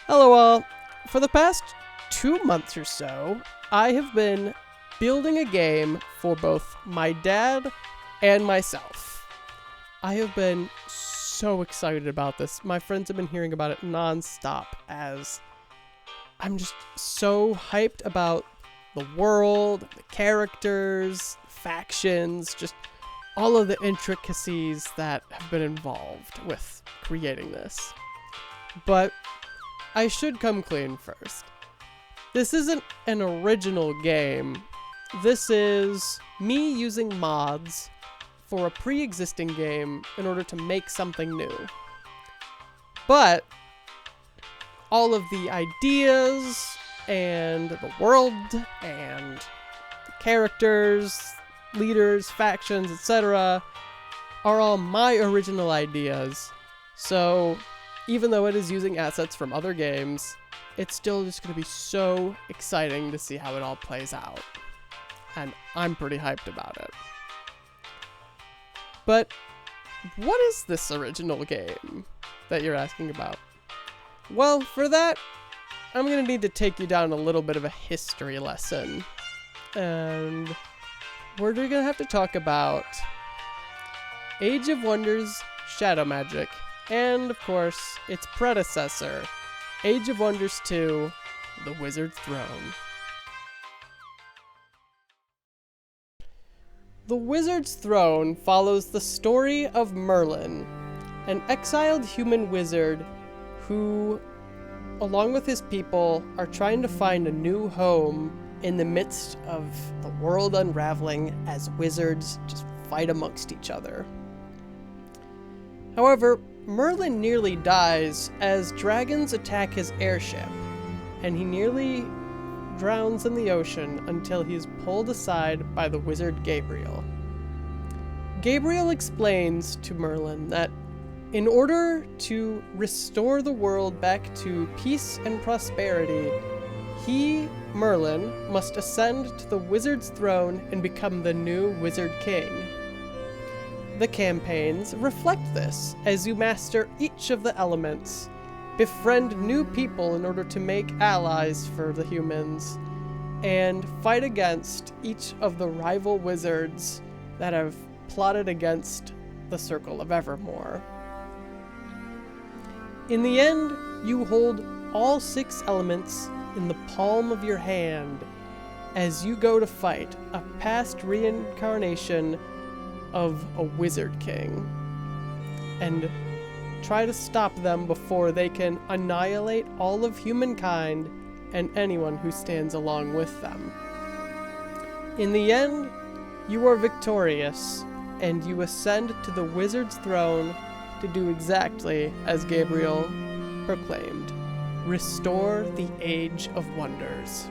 Hello all. For the past 2 months or so, I have been building a game for both my dad and myself. I have been so excited about this. My friends have been hearing about it nonstop as I'm just so hyped about the world, the characters, factions, just all of the intricacies that have been involved with creating this. But I should come clean first. This isn't an original game. This is me using mods for a pre-existing game in order to make something new. But all of the ideas and the world and the characters, leaders, factions, etc. are all my original ideas. So even though it is using assets from other games, it's still just going to be so exciting to see how it all plays out. And I'm pretty hyped about it. But what is this original game that you're asking about? Well, for that, I'm going to need to take you down a little bit of a history lesson. And we're going to have to talk about Age of Wonders Shadow Magic, and of course, its predecessor, Age of Wonders 2, The Wizard's Throne. The Wizard's Throne follows the story of Merlin, an exiled human wizard who, along with his people, are trying to find a new home in the midst of the world unraveling as wizards just fight amongst each other. However, Merlin nearly dies as dragons attack his airship, and he nearly drowns in the ocean until he is pulled aside by the wizard Gabriel. Gabriel explains to Merlin that in order to restore the world back to peace and prosperity, he, Merlin, must ascend to the wizard's throne and become the new wizard king. The campaigns reflect this as you master each of the elements, befriend new people in order to make allies for the humans, and fight against each of the rival wizards that have plotted against the Circle of Evermore. In the end, you hold all 6 elements in the palm of your hand as you go to fight a past reincarnation of a wizard king, and try to stop them before they can annihilate all of humankind and anyone who stands along with them. In the end, you are victorious, and you ascend to the wizard's throne to do exactly as Gabriel proclaimed: restore the Age of Wonders.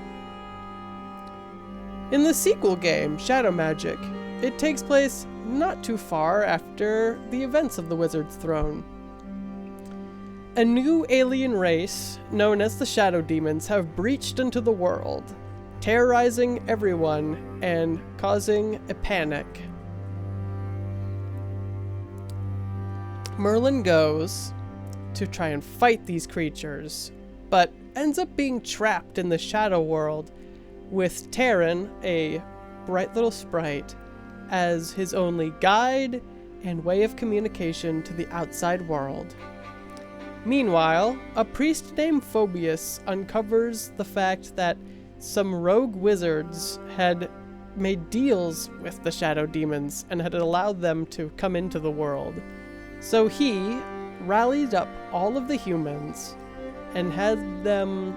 In the sequel game, Shadow Magic, it takes place not too far after the events of the Wizard's Throne. A new alien race, known as the Shadow Demons, have breached into the world, terrorizing everyone and causing a panic. Merlin goes to try and fight these creatures, but ends up being trapped in the Shadow World with Terran, a bright little sprite, as his only guide and way of communication to the outside world. Meanwhile, a priest named Phoebus uncovers the fact that some rogue wizards had made deals with the Shadow Demons and had allowed them to come into the world. So he rallied up all of the humans and had them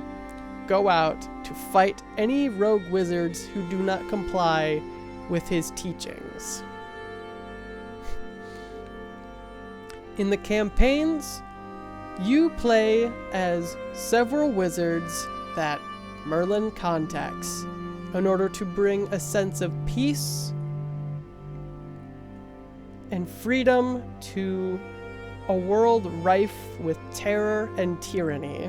go out to fight any rogue wizards who do not comply with his teachings. In the campaigns, you play as several wizards that Merlin contacts in order to bring a sense of peace and freedom to a world rife with terror and tyranny.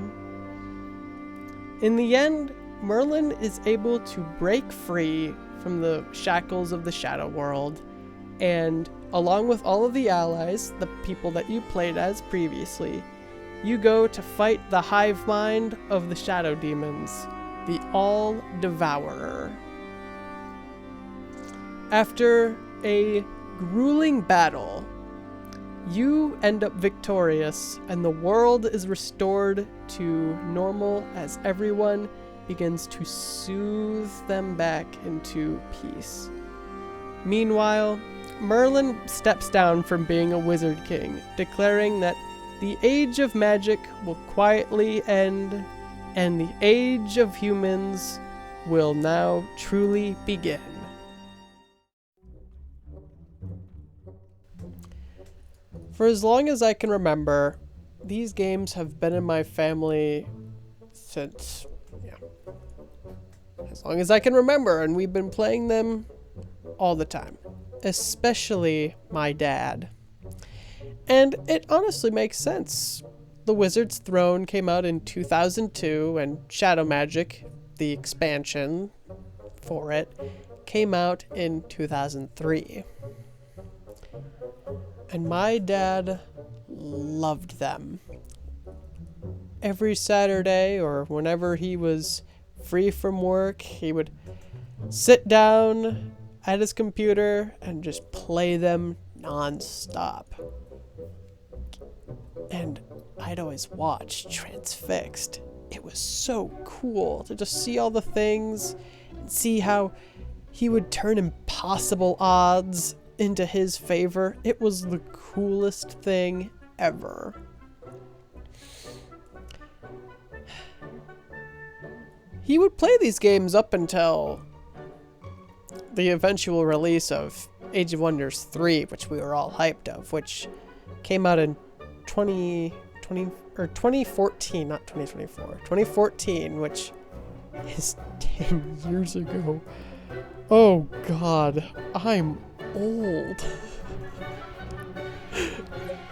In the end, Merlin is able to break free from the shackles of the Shadow World, and along with all of the allies, the people that you played as previously, you go to fight the hive mind of the shadow demons, the All-Devourer. After a grueling battle, you end up victorious, and the world is restored to normal as everyone begins to soothe them back into peace. Meanwhile, Merlin steps down from being a wizard king, declaring that the age of magic will quietly end, and the age of humans will now truly begin. For as long as I can remember, these games have been in my family since, as long as I can remember, and we've been playing them all the time, especially my dad. And it honestly makes sense. The Wizard's Throne came out in 2002, and Shadow Magic, the expansion for it, came out in 2003. And my dad loved them. Every Saturday, or whenever he was free from work, he would sit down at his computer and just play them non-stop. And I'd always watch transfixed. It was so cool to just see all the things and see how he would turn impossible odds into his favor. It was the coolest thing ever. He would play these games up until the eventual release of Age of Wonders 3, which we were all hyped of, which came out in 2014, not 2024. 2014, which is 10 years ago. Oh god, I'm old.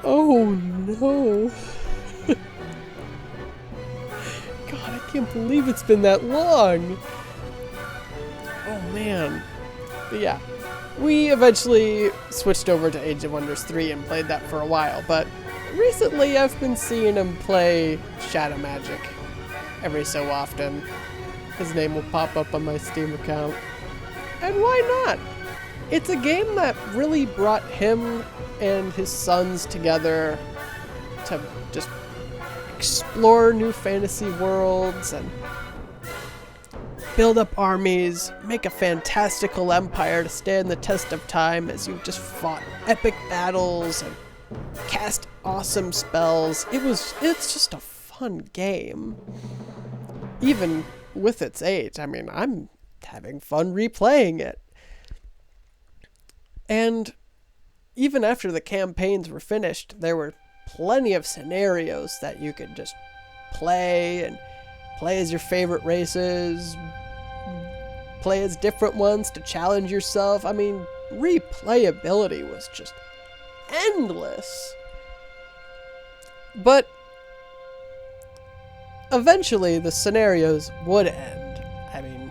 Oh no. God, I can't believe it's been that long. Oh man. But yeah, we eventually switched over to Age of Wonders 3 and played that for a while, but recently I've been seeing him play Shadow Magic every so often. His name will pop up on my Steam account. And why not? It's a game that really brought him and his sons together to just explore new fantasy worlds and build up armies, make a fantastical empire to stand the test of time as you just fought epic battles and cast awesome spells. It's just a fun game. Even with its age, I mean, I'm having fun replaying it. And even after the campaigns were finished, there were plenty of scenarios that you could just play as your favorite races, play as different ones to challenge yourself. I mean, replayability was just endless. But eventually the scenarios would end. I mean,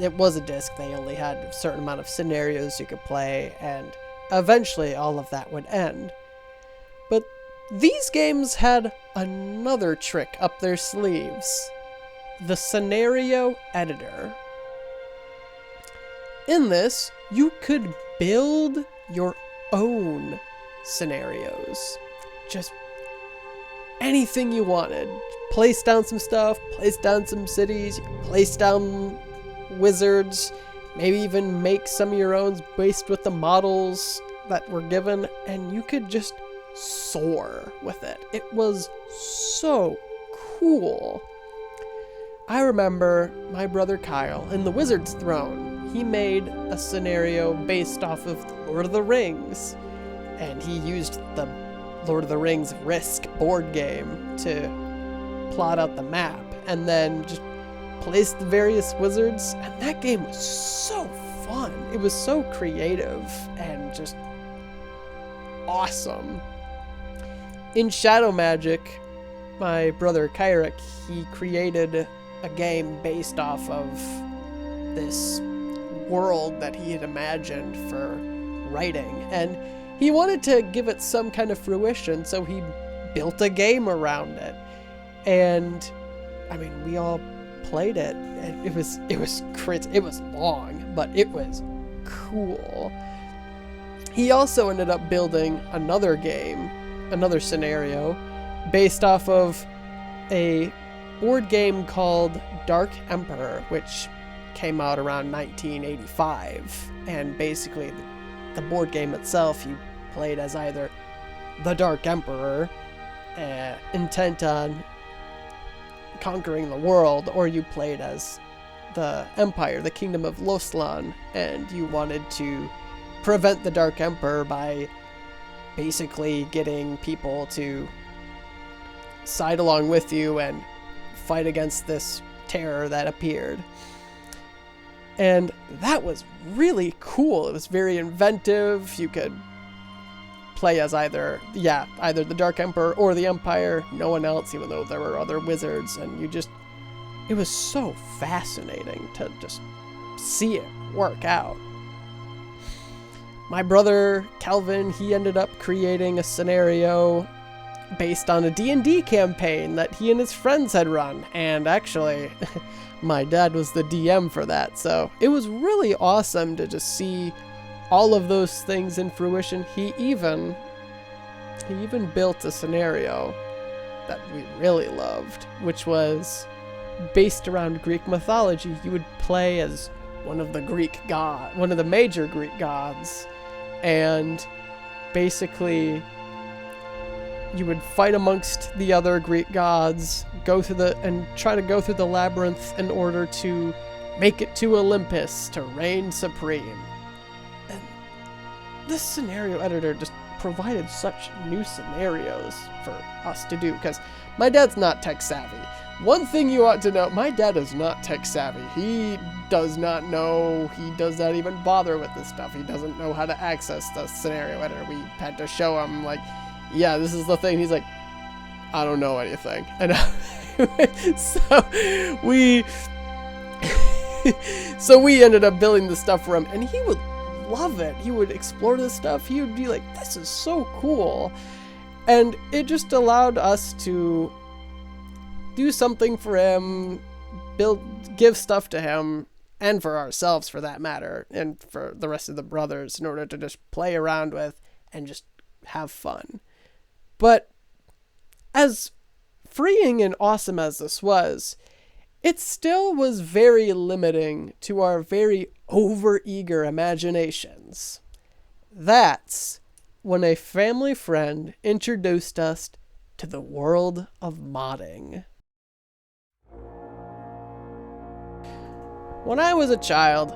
it was a disc. They only had a certain amount of scenarios you could play, and eventually all of that would end. But these games had another trick up their sleeves: the scenario editor. In this, you could build your own scenarios. Just anything you wanted. Place down some stuff, place down some cities, place down wizards, maybe even make some of your own based with the models that were given, and you could just soar with it. It was so cool. I remember my brother Kyle in the Wizard's Throne. He made a scenario based off of Lord of the Rings, and he used the Lord of the Rings Risk board game to plot out the map, and then just placed the various wizards, and that game was so fun. It was so creative and just awesome. In Shadow Magic, my brother Kyrick, he created a game based off of this world that he had imagined for writing, and he wanted to give it some kind of fruition, so he built a game around it. And I mean, we all played it. It was crazy. It was long, but it was cool. He also ended up building another game, another scenario, based off of a board game called Dark Emperor, which came out around 1985. And basically, the board game itself, you played as either the Dark Emperor, intent on conquering the world, or you played as the Empire, the Kingdom of Loslan, and you wanted to prevent the Dark Emperor by basically getting people to side along with you and fight against this terror that appeared. And that was really cool. It was very inventive. You could play as either the Dark Emperor or the Empire, no one else, even though there were other wizards, and it was so fascinating to just see it work out. My brother, Kelvin, he ended up creating a scenario based on a D&D campaign that he and his friends had run, and actually, my dad was the DM for that, so it was really awesome to just see all of those things in fruition. He even built a scenario that we really loved, which was based around Greek mythology. You would play as one of the major Greek gods, and basically you would fight amongst the other Greek gods, try to go through the labyrinth in order to make it to Olympus to reign supreme. And this scenario editor just provided such new scenarios for us to do, because my dad's not tech savvy. One thing you ought to know, my dad is not tech savvy. He does not even bother with this stuff. He doesn't know how to access the scenario editor. We had to show him, like, yeah, this is the thing. He's like, I don't know anything. And so we ended up building the stuff for him, and he would love it. He would explore this stuff. He would be like, this is so cool. And it just allowed us to do something for him, give stuff to him, and for ourselves for that matter, and for the rest of the brothers, in order to just play around with and just have fun. But as freeing and awesome as this was, it still was very limiting to our very overeager imaginations. That's when a family friend introduced us to the world of modding. When I was a child,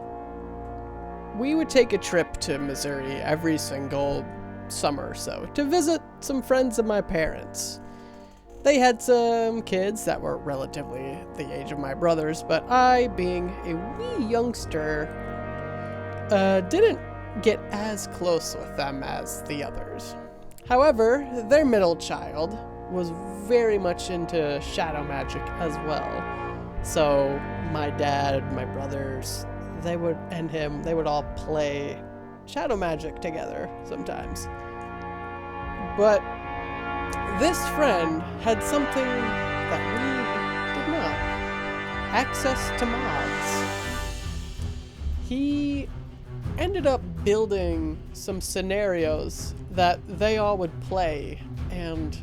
we would take a trip to Missouri every single summer or so to visit some friends of my parents. They had some kids that were relatively the age of my brothers, but I, being a wee youngster, didn't get as close with them as the others. However, their middle child was very much into shadow magic as well. So my dad, my brothers, they would all play shadow magic together sometimes. But this friend had something that we did not. Access to mods. He ended up building some scenarios that they all would play, and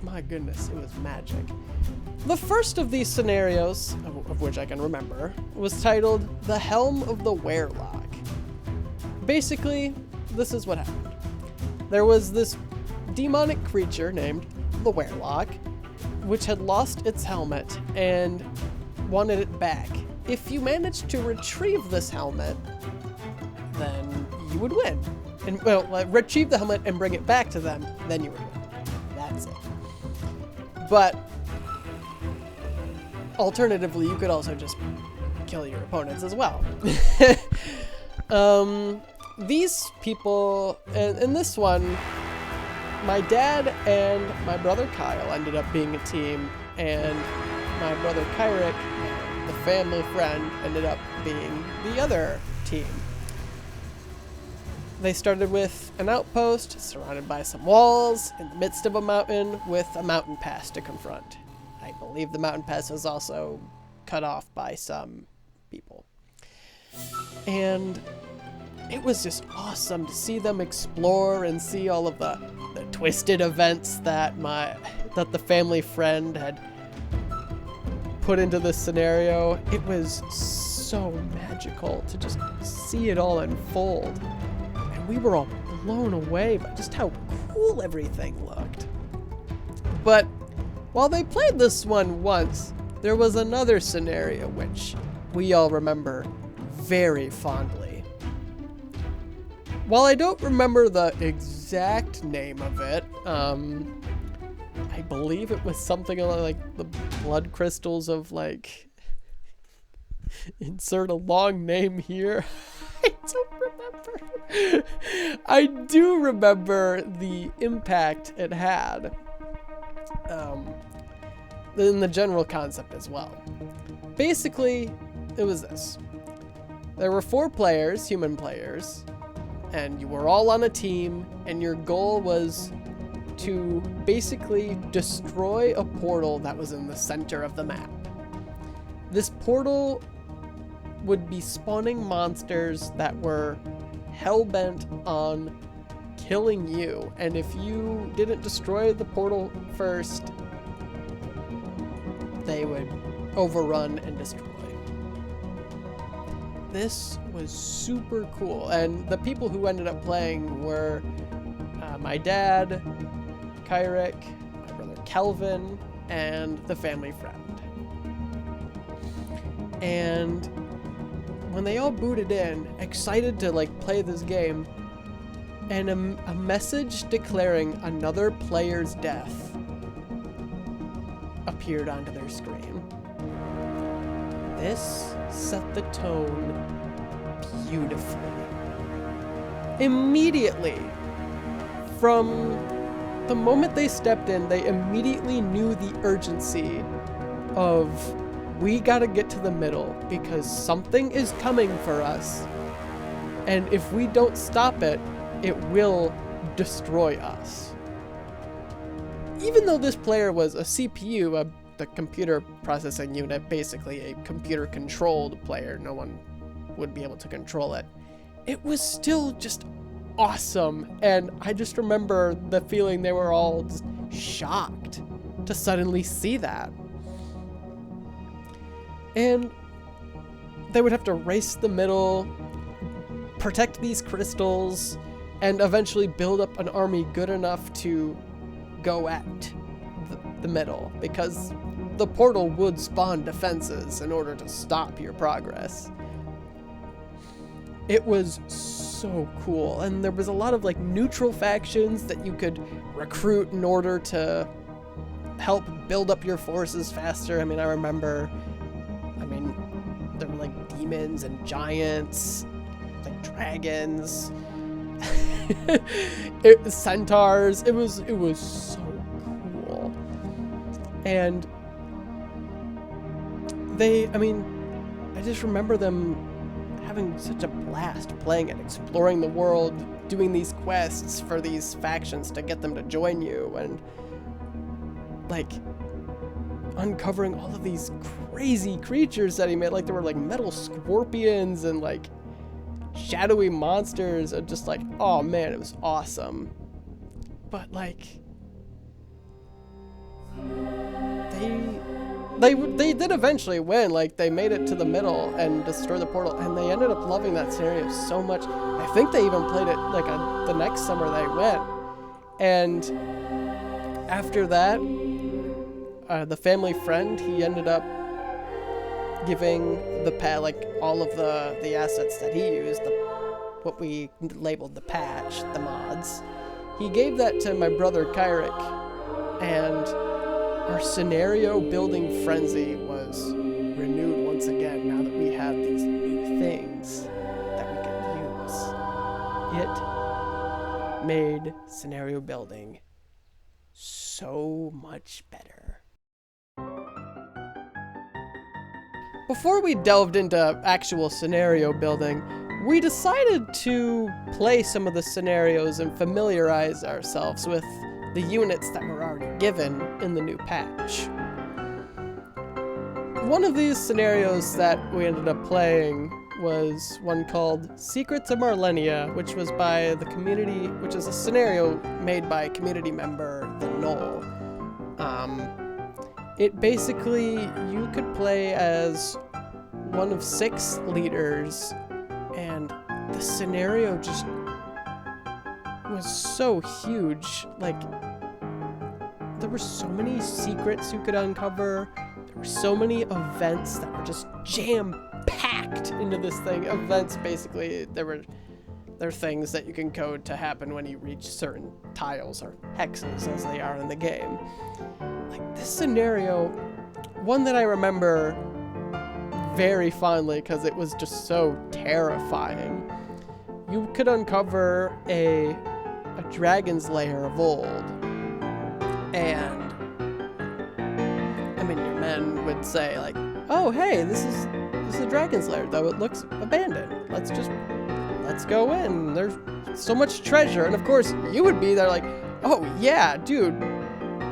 my goodness, it was magic. The first of these scenarios, of which I can remember, was titled The Helm of the Werelock. Basically, this is what happened. There was this demonic creature named the Werelock, which had lost its helmet and wanted it back. If you managed to retrieve this helmet, then you would win. And retrieve the helmet and bring it back to them, then you would win. That's it. But alternatively, you could also just kill your opponents as well. These people, in this one, my dad and my brother Kyle ended up being a team, and my brother Kyrick, the family friend, ended up being the other team. they started with an outpost surrounded by some walls in the midst of a mountain with a mountain pass to confront. I believe the mountain pass was also cut off by some people. And it was just awesome to see them explore and see all of the twisted events that the family friend had put into this scenario. It was so magical to just see it all unfold. And we were all blown away by just how cool everything looked. But while they played this one once, there was another scenario which we all remember very fondly. While I don't remember the exact name of it, I believe it was something like the blood crystals of like, insert a long name here. I don't remember. I do remember the impact it had. In the general concept as well. Basically, it was this. There were 4 players, human players, and you were all on a team, and your goal was to basically destroy a portal that was in the center of the map. This portal would be spawning monsters that were hell-bent on killing you, and if you didn't destroy the portal first, they would overrun and destroy. This was super cool, and the people who ended up playing were my dad, Kyrick, my brother Kelvin, and the family friend. And when they all booted in, excited to like play this game, and a message declaring another player's death appeared onto their screen. This set the tone beautifully. Immediately, from the moment they stepped in, they immediately knew the urgency of, we gotta get to the middle because something is coming for us. And if we don't stop it, it will destroy us. Even though this player was a CPU, the computer processing unit, basically a computer controlled player, no one would be able to control it, it was still just awesome. And I just remember the feeling they were all just shocked to suddenly see that. And they would have to race the middle, protect these crystals, and eventually build up an army good enough to go at the middle, because the portal would spawn defenses in order to stop your progress. It was so cool, and there was a lot of like neutral factions that you could recruit in order to help build up your forces faster. I mean, there were like demons and giants, like dragons, centaurs. It was so cool. And I just remember them having such a blast playing it, exploring the world, doing these quests for these factions to get them to join you, and like uncovering all of these crazy creatures that he made. Like there were like metal scorpions and like shadowy monsters, and just like, oh man, it was awesome. But like they did eventually win. Like they made it to the middle and destroy the portal, and they ended up loving that scenario so much. I think they even played it like the next summer they went. And after that, the family friend, he ended up giving all of the assets that he used, what we labeled the patch, the mods. He gave that to my brother Kyrick, and our scenario building frenzy was renewed once again now that we had these new things that we could use. It made scenario building so much better. Before we delved into actual scenario building, we decided to play some of the scenarios and familiarize ourselves with the units that were already given in the new patch. One of these scenarios that we ended up playing was one called Secrets of Marlenia, which was by the community, which is a scenario made by community member The Knoll. It basically, you could play as one of 6 leaders, and the scenario just was so huge. Like, there were so many secrets you could uncover. There were so many events that were just jam-packed into this thing. Events, basically, they're things that you can code to happen when you reach certain tiles, or hexes as they are in the game. Like, this scenario, one that I remember very fondly because it was just so terrifying. You could uncover a dragon's lair of old, and I mean, your men would say like, "Oh, hey, this is a dragon's lair, though it looks abandoned. Let's go in. There's so much treasure." And of course, you would be there like, "Oh yeah, dude,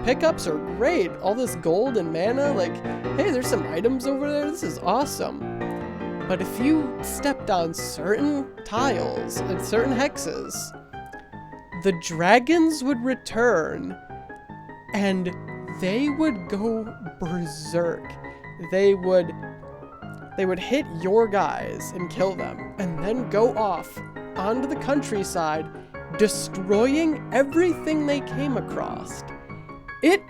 pickups are great. All this gold and mana, like, hey, there's some items over there. This is awesome." But if you stepped on certain tiles and certain hexes, the dragons would return and they would go berserk. They would hit your guys and kill them, and then go off onto the countryside, destroying everything they came across. It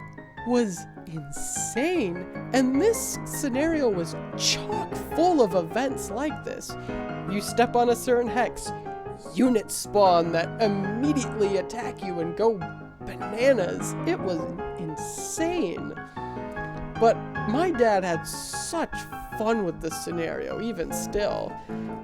was insane, and this scenario was chock full of events like this. You step on a certain hex, units spawn that immediately attack you and go bananas. It was insane. But my dad had such fun with this scenario, even still.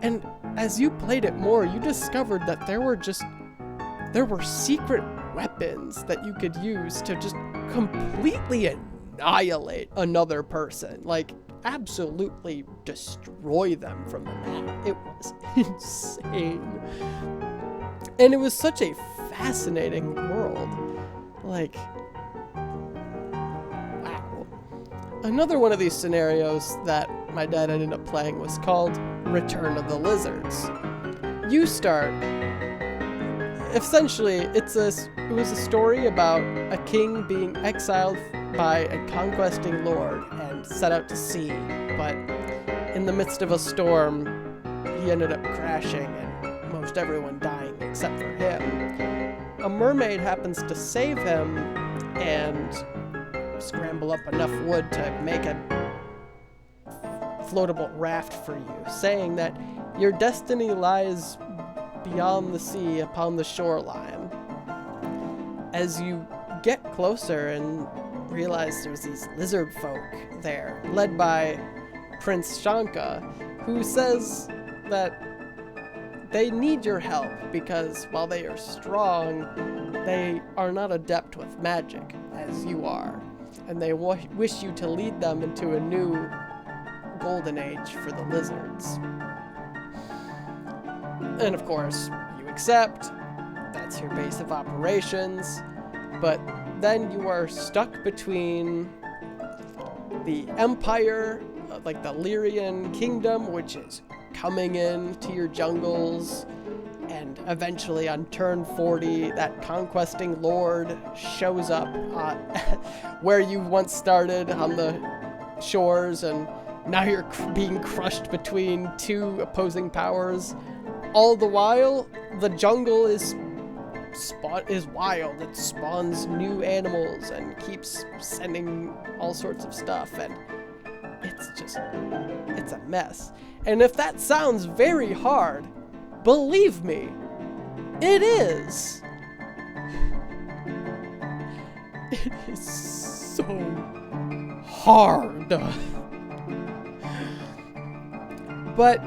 And as you played it more, you discovered that there were secret weapons that you could use to just completely annihilate another person. Like, absolutely destroy them from the map. It was insane. And it was such a fascinating world. Like, wow. Another one of these scenarios that my dad ended up playing was called Return of the Lizards. You start... Essentially, it was a story about a king being exiled by a conquesting lord and set out to sea, but in the midst of a storm, he ended up crashing and most everyone dying except for him. A mermaid happens to save him and scramble up enough wood to make a floatable raft for you, saying that your destiny lies beyond the sea upon the shoreline. As you get closer and realize there's these lizard folk there, led by Prince Shanka, who says that they need your help because while they are strong, they are not adept with magic as you are, and they wish you to lead them into a new golden age for the lizards. And of course, you accept. That's your base of operations. But then you are stuck between the Empire, like the Lyrian Kingdom, which is coming into your jungles, and eventually on turn 40, that conquesting lord shows up where you once started on the shores, and now you're being crushed between 2 opposing powers. All the while, the jungle is wild. It spawns new animals and keeps sending all sorts of stuff, and it's a mess. And if that sounds very hard, believe me, it is. It is so hard. But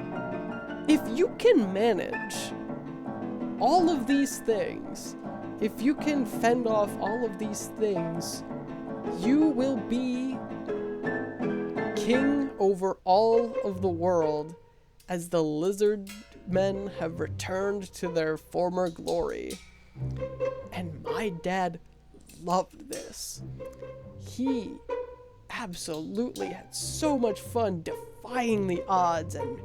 if you can manage all of these things, if you can fend off all of these things, you will be king over all of the world as the lizard men have returned to their former glory. And my dad loved this. He absolutely had so much fun defying the odds and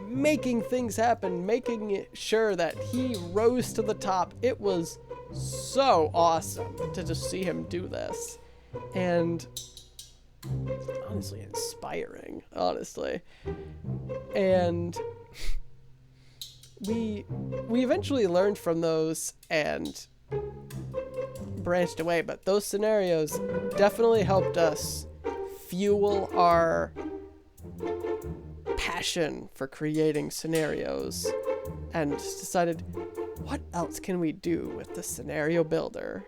making things happen, making sure that he rose to the top. It was so awesome to just see him do this. And honestly inspiring, honestly. And we eventually learned from those and branched away, but those scenarios definitely helped us fuel our passion for creating scenarios, and decided, what else can we do with the scenario builder?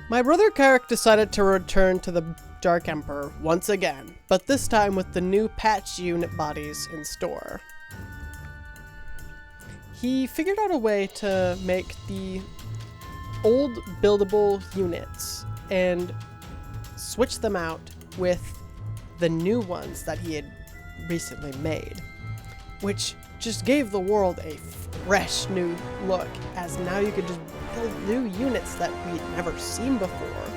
My brother Carrick decided to return to the Dark Emperor once again, but this time with the new patch unit bodies in store. He figured out a way to make the old buildable units and switch them out with the new ones that he had recently made, which just gave the world a fresh new look, as now you could just build new units that we'd never seen before.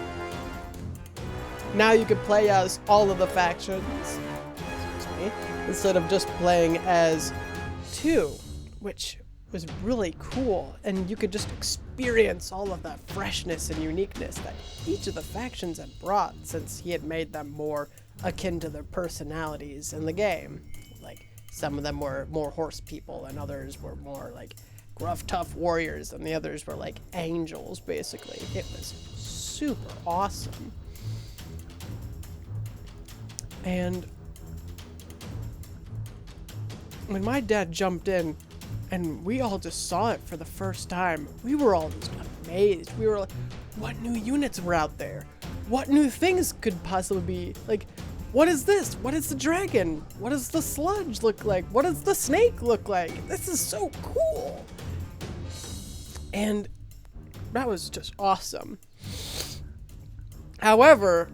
Now you could play as all of the factions, instead of just playing as 2, which was really cool, and you could just experience all of that freshness and uniqueness that each of the factions had brought, since he had made them more akin to their personalities in the game. Like, some of them were more horse people, and others were more like gruff, tough warriors, and the others were like angels, basically. It was super awesome. And when my dad jumped in, and we all just saw it for the first time, we were all just amazed. We were like, what new units were out there? What new things could possibly be? Like, what is this? What is the dragon? What does the sludge look like? What does the snake look like? This is so cool. And that was just awesome. However,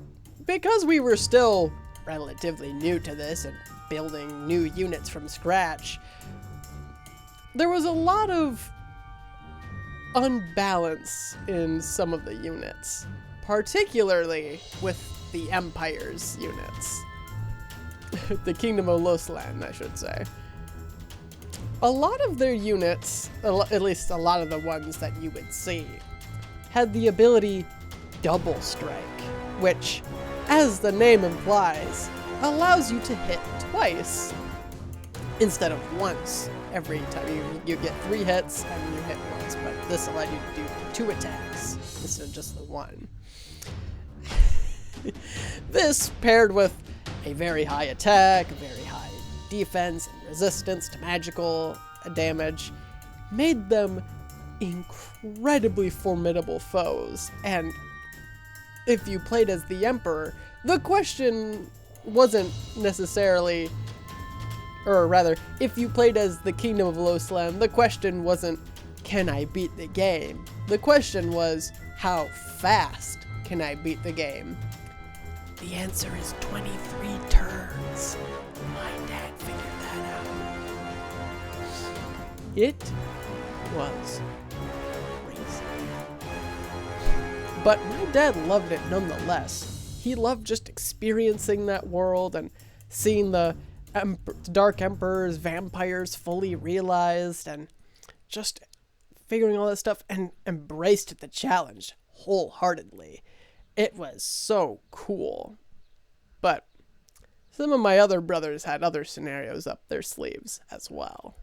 because we were still relatively new to this and building new units from scratch, there was a lot of unbalance in some of the units, particularly with the Empire's units. The Kingdom of Losland, I should say. A lot of their units, at least a lot of the ones that you would see, had the ability Double Strike, which, as the name implies, allows you to hit twice instead of once. Every time you get 3 hits and you hit once, but this allowed you to do 2 attacks instead of just the 1. This, paired with a very high attack, very high defense, and resistance to magical damage, made them incredibly formidable foes. And if you played as the Emperor, the question wasn't necessarily, or rather, if you played as the Kingdom of Losland, the question wasn't, can I beat the game? The question was, how fast can I beat the game? The answer is 23 turns. My dad figured that out. It was crazy. But my dad loved it nonetheless. He loved just experiencing that world and seeing the Dark Emperor's vampires fully realized, and just figuring all that stuff, and embraced the challenge wholeheartedly. It was so cool. But some of my other brothers had other scenarios up their sleeves as well.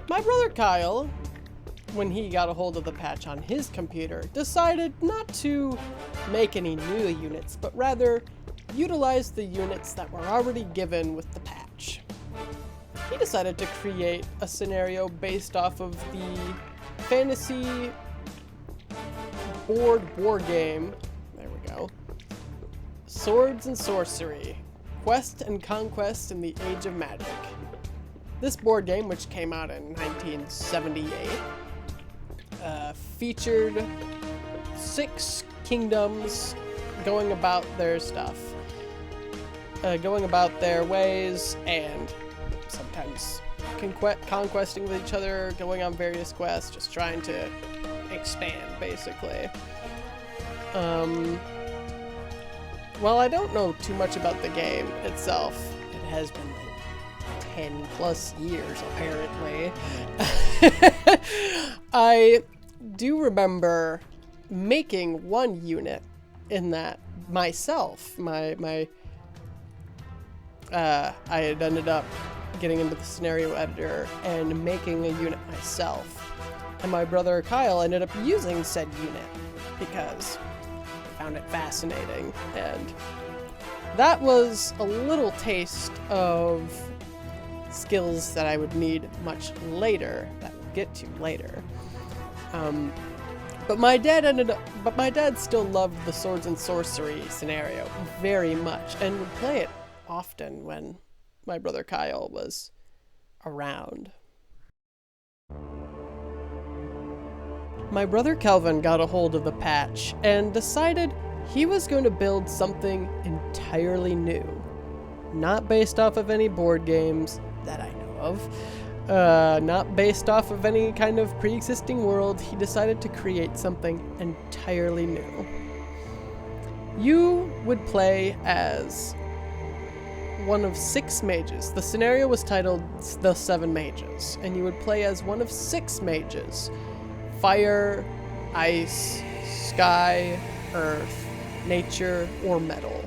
My brother Kyle, when he got a hold of the patch on his computer, decided not to make any new units, but rather utilize the units that were already given with the patch. He decided to create a scenario based off of the fantasy board war game, there we go, Swords and Sorcery, Quest and Conquest in the Age of Magic. This board game, which came out in 1978, featured 6 kingdoms going about their stuff. going about their ways and sometimes conquesting with each other, going on various quests, just trying to expand, basically. Well, I don't know too much about the game itself. It has been like 10 plus years, apparently. I do remember making one unit in that myself. I had ended up getting into the scenario editor and making a unit myself. And my brother Kyle ended up using said unit because I found it fascinating. And that was a little taste of skills that I would need much later, that we'll get to later. But my dad still loved the swords and sorcery scenario very much and would play it often when my brother Kyle was around. My brother Kelvin got a hold of the patch and decided he was going to build something entirely new. Not based off of any board games that I know of. Not based off of any kind of pre-existing world. He decided to create something entirely new. You would play as one of 6 mages. The scenario was titled The 7 Mages, and you would play as one of 6 mages. Fire, ice, sky, earth, nature, or metal.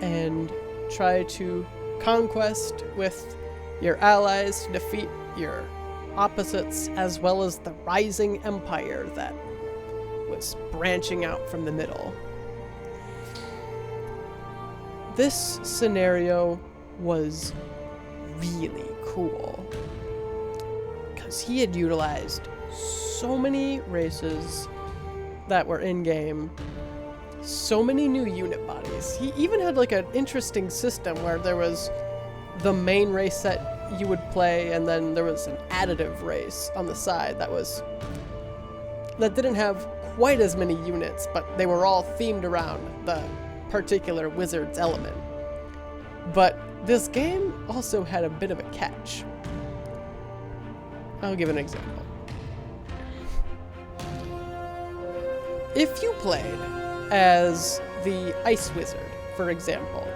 And try to conquest with your allies to defeat your opposites, as well as the rising empire that was branching out from the middle. This scenario was really cool because he had utilized so many races that were in-game, so many new unit bodies. He even had like an interesting system where there was the main race that you would play, and then there was an additive race on the side that didn't have quite as many units, but they were all themed around the particular wizard's element. But this game also had a bit of a catch. I'll give an example. If you played as the Ice Wizard, for example,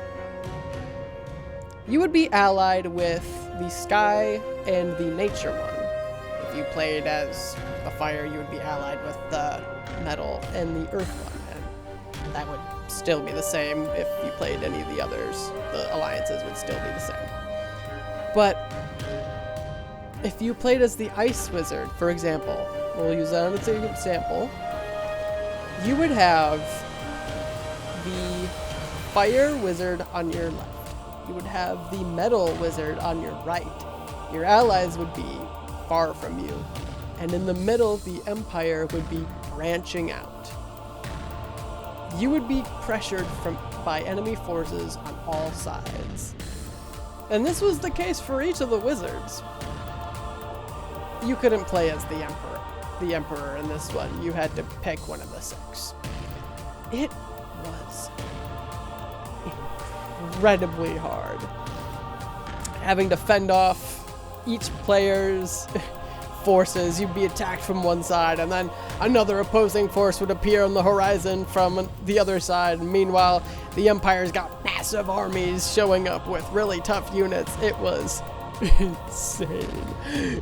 you would be allied with the Sky and the Nature one. If you played as the Fire, you would be allied with the Metal and the Earth one. And that would still be the same if you played any of the others. The alliances would still be the same. But if you played as the Ice Wizard, for example, we'll use that as an example, you would have the Fire Wizard on your left. You would have the Metal Wizard on your right. Your allies would be far from you. And in the middle, the Empire would be branching out. You would be pressured by enemy forces on all sides. And this was the case for each of the wizards. You couldn't play as the Emperor in this one. You had to pick one of the 6. It was incredibly hard. Having to fend off each player's forces. You'd be attacked from one side, and then another opposing force would appear on the horizon from the other side. Meanwhile, the Empire's got massive armies showing up with really tough units. It was insane.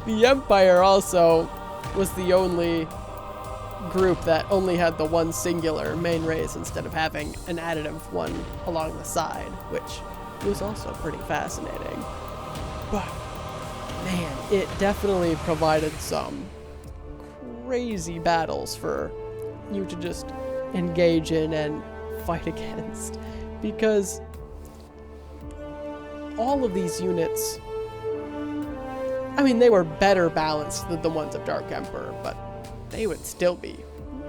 The Empire also was the only group that only had the one singular main race instead of having an additive one along the side, which was also pretty fascinating. But man, it definitely provided some crazy battles for you to just engage in and fight against, because all of these units, I mean, they were better balanced than the ones of Dark Emperor, but they would still be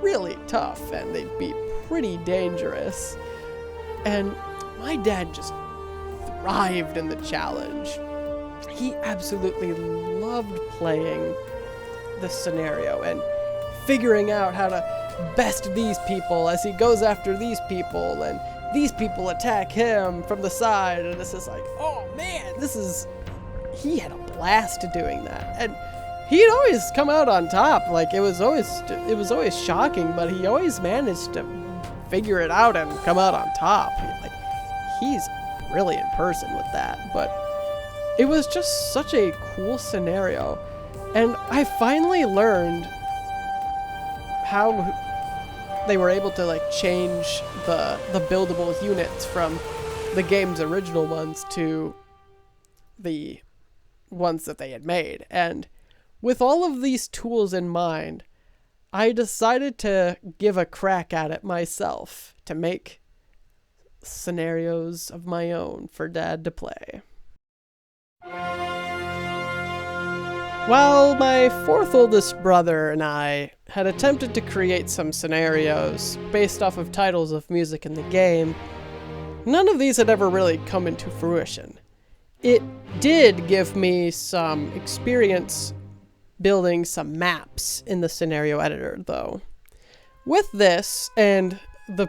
really tough and they'd be pretty dangerous. And my dad just thrived in the challenge. He absolutely loved playing this scenario and figuring out how to best these people as he goes after these people, and these people attack him from the side, and this is like, oh man, he had a blast doing that. And he'd always come out on top. Like, it was always shocking, but he always managed to figure it out and come out on top. He's a brilliant person with that. But it was just such a cool scenario. And I finally learned how they were able to, like, change the buildable units from the game's original ones to the ones that they had made. And with all of these tools in mind, I decided to give a crack at it myself, to make scenarios of my own for Dad to play. While my fourth oldest brother and I had attempted to create some scenarios based off of titles of music in the game, none of these had ever really come into fruition. It did give me some experience building some maps in the scenario editor, though. With this, and the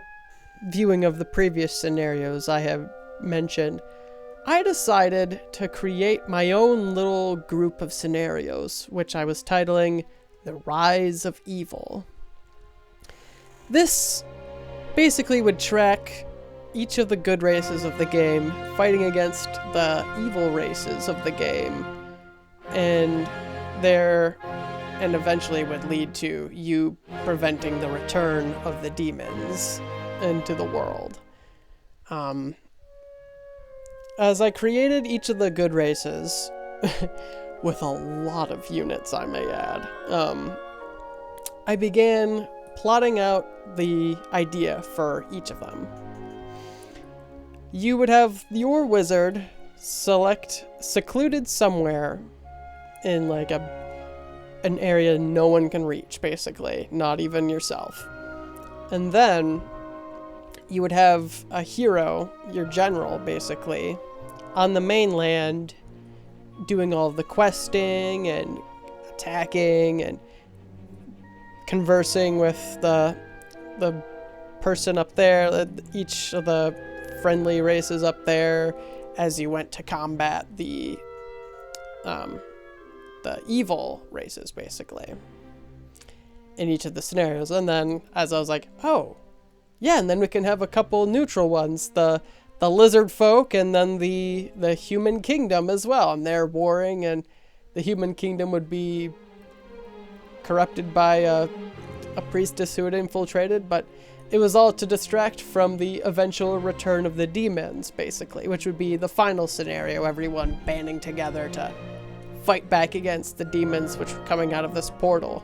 viewing of the previous scenarios I have mentioned, I decided to create my own little group of scenarios, which I was titling The Rise of Evil. This basically would track each of the good races of the game fighting against the evil races of the game, and eventually would lead to you preventing the return of the demons into the world. As I created each of the good races, with a lot of units I may add, I began plotting out the idea for each of them. You would have your wizard secluded somewhere in like an area no one can reach, basically, not even yourself. And then you would have a hero, your general, basically, on the mainland doing all the questing and attacking and conversing with the person up there, each of the friendly races up there, as you went to combat the evil races, basically, in each of the scenarios. And then as I was like, oh yeah, and then we can have a couple neutral ones, the lizard folk and then the human kingdom as well, and they're warring, and the human kingdom would be corrupted by a priestess who had infiltrated, but it was all to distract from the eventual return of the demons, basically, which would be the final scenario, everyone banding together to fight back against the demons which were coming out of this portal,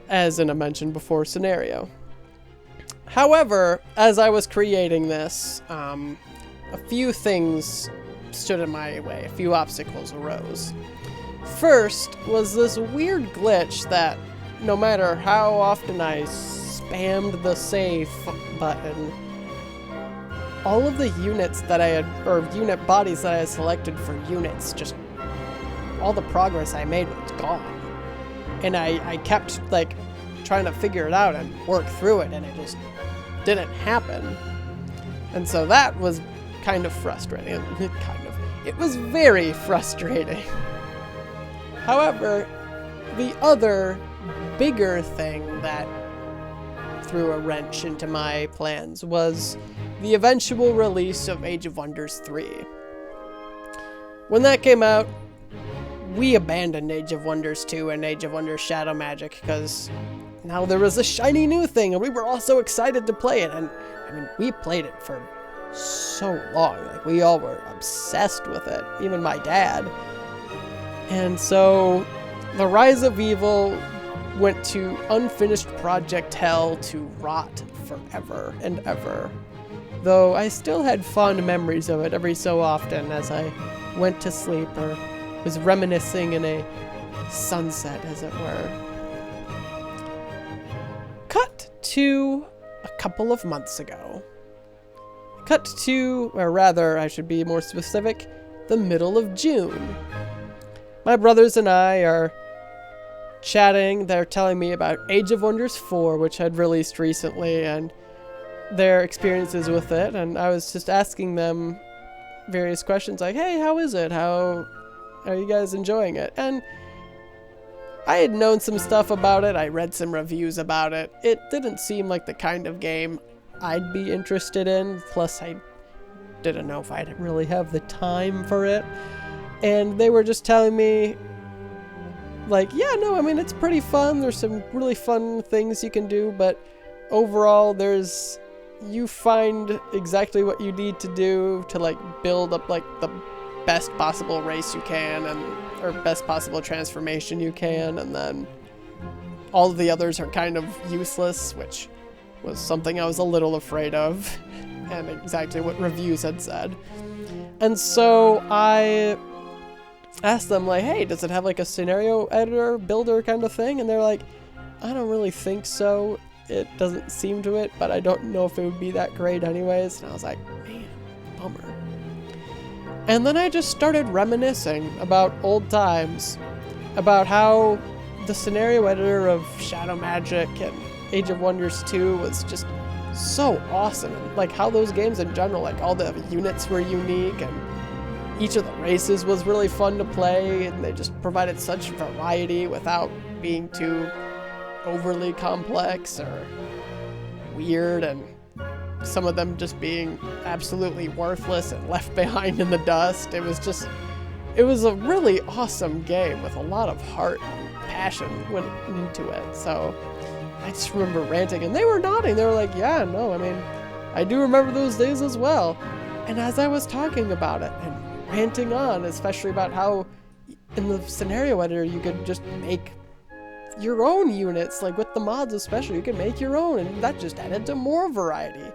as in a mentioned before scenario. However, as I was creating this, a few things stood in my way, a few obstacles arose. First was this weird glitch that no matter how often I spammed the save button, all of the units that I had, or unit bodies that I had selected for units, just all the progress I made was gone. And I kept like trying to figure it out and work through it, and it just didn't happen. And so that was kind of frustrating. It was very frustrating. However, the other bigger thing that threw a wrench into my plans was the eventual release of Age of Wonders 3. When that came out, we abandoned Age of Wonders 2 and Age of Wonders Shadow Magic because now there was a shiny new thing and we were all so excited to play it. And I mean, we played it for so long. Like, we all were obsessed with it, even my dad. And so the Rise of Evil went to unfinished project hell to rot forever and ever. Though I still had fond memories of it every so often as I went to sleep or was reminiscing in a sunset, as it were. Cut to a couple of months ago. Cut to, or rather, I should be more specific, the middle of June. My brothers and I are chatting. They're telling me about Age of Wonders 4, which had released recently, and their experiences with it, and I was just asking them various questions like, hey, how is it? How are you guys enjoying it? And I had known some stuff about it. I read some reviews about it. It didn't seem like the kind of game I'd be interested in. Plus, I didn't know if I'd really have the time for it. And they were just telling me, like, yeah, no, I mean, it's pretty fun. There's some really fun things you can do, but overall, you find exactly what you need to do to, like, build up, like, the best possible race you can, or best possible transformation you can, and then all of the others are kind of useless, which was something I was a little afraid of, and exactly what reviews had said. And so I asked them, like, hey, does it have like a scenario editor, builder kind of thing? And they're like, I don't really think so. It doesn't seem to it, but I don't know if it would be that great anyways. And I was like, man, bummer. And then I just started reminiscing about old times, about how the scenario editor of Shadow Magic and Age of Wonders 2 was just so awesome. And like how those games in general, like all the units were unique and each of the races was really fun to play, and they just provided such variety without being too overly complex or weird, and some of them just being absolutely worthless and left behind in the dust. It was a really awesome game with a lot of heart and passion went into it. So I just remember ranting, and they were nodding. They were like, yeah, no, I mean, I do remember those days as well. And as I was talking about it and ranting on, especially about how in the scenario editor you could just make your own units, like with the mods especially, you could make your own, and that just added to more variety.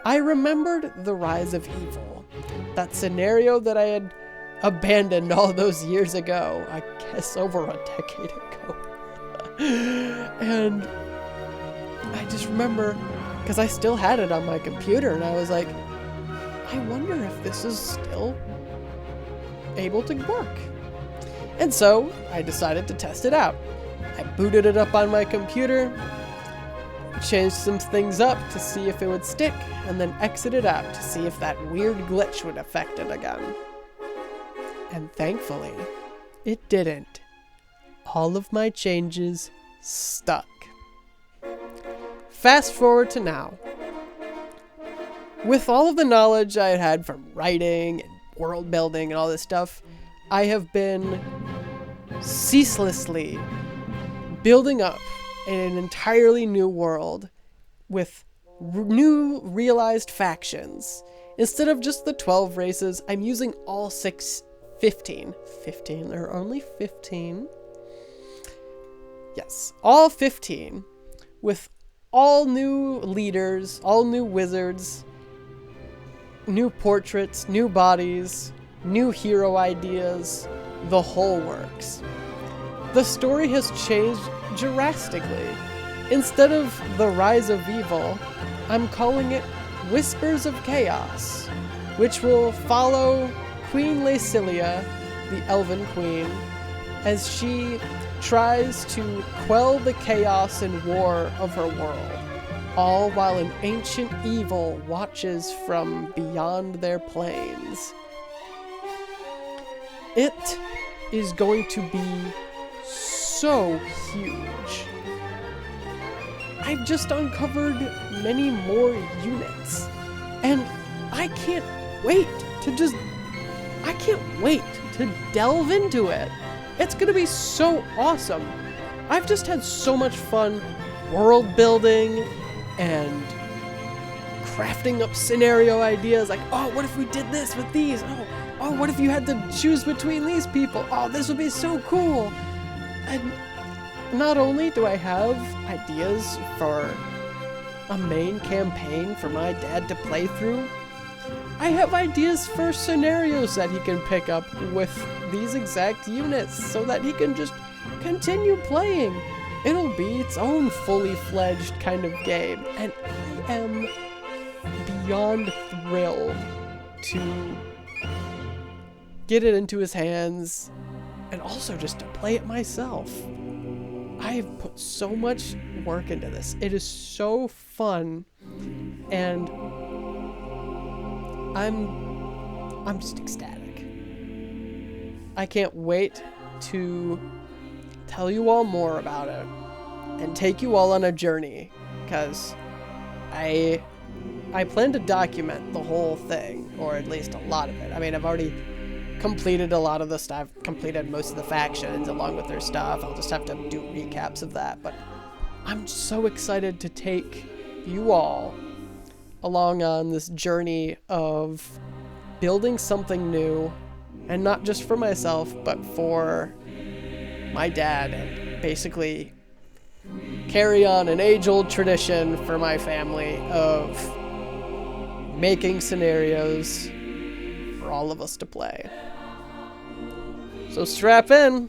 I remembered The Rise of Evil, that scenario that I had abandoned all those years ago, I guess over a decade ago. And I just remember, because I still had it on my computer, and I was like, I wonder if this is still able to work. And so I decided to test it out. I booted it up on my computer, changed some things up to see if it would stick, and then exited out to see if that weird glitch would affect it again. And thankfully, it didn't. All of my changes stuck. Fast forward to now. With all of the knowledge I had had from writing and world building and all this stuff, I have been ceaselessly building up an entirely new world with new realized factions. Instead of just the 12 races, I'm using all 15. There are only 15. Yes, all 15, with all new leaders, all new wizards, new portraits, new bodies, new hero ideas, the whole works. The story has changed drastically. Instead of The Rise of Evil, I'm calling it Whispers of Chaos, which will follow Queen Laecilia, the Elven Queen, as she tries to quell the chaos and war of her world, all while an ancient evil watches from beyond their planes. It is going to be so huge. I've just uncovered many more units, and I can't wait to delve into it. It's gonna be so awesome. I've just had so much fun world building and crafting up scenario ideas, like, oh, what if we did this with these? Oh, what if you had to choose between these people? Oh, this would be so cool. And not only do I have ideas for a main campaign for my dad to play through, I have ideas for scenarios that he can pick up with these exact units so that he can just continue playing. It'll be its own fully fledged kind of game, and I am beyond thrilled to get it into his hands and also just to play it myself. I have put so much work into this. It is so fun. And I'm just ecstatic. I can't wait to tell you all more about it and take you all on a journey, because I plan to document the whole thing, or at least a lot of it. I mean, I've already completed a lot of the stuff. I've completed most of the factions along with their stuff. I'll just have to do recaps of that. But I'm so excited to take you all along on this journey of building something new, and not just for myself, but for my dad, and basically carry on an age-old tradition for my family of making scenarios for all of us to play. So strap in.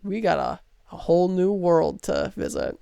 We got a whole new world to visit.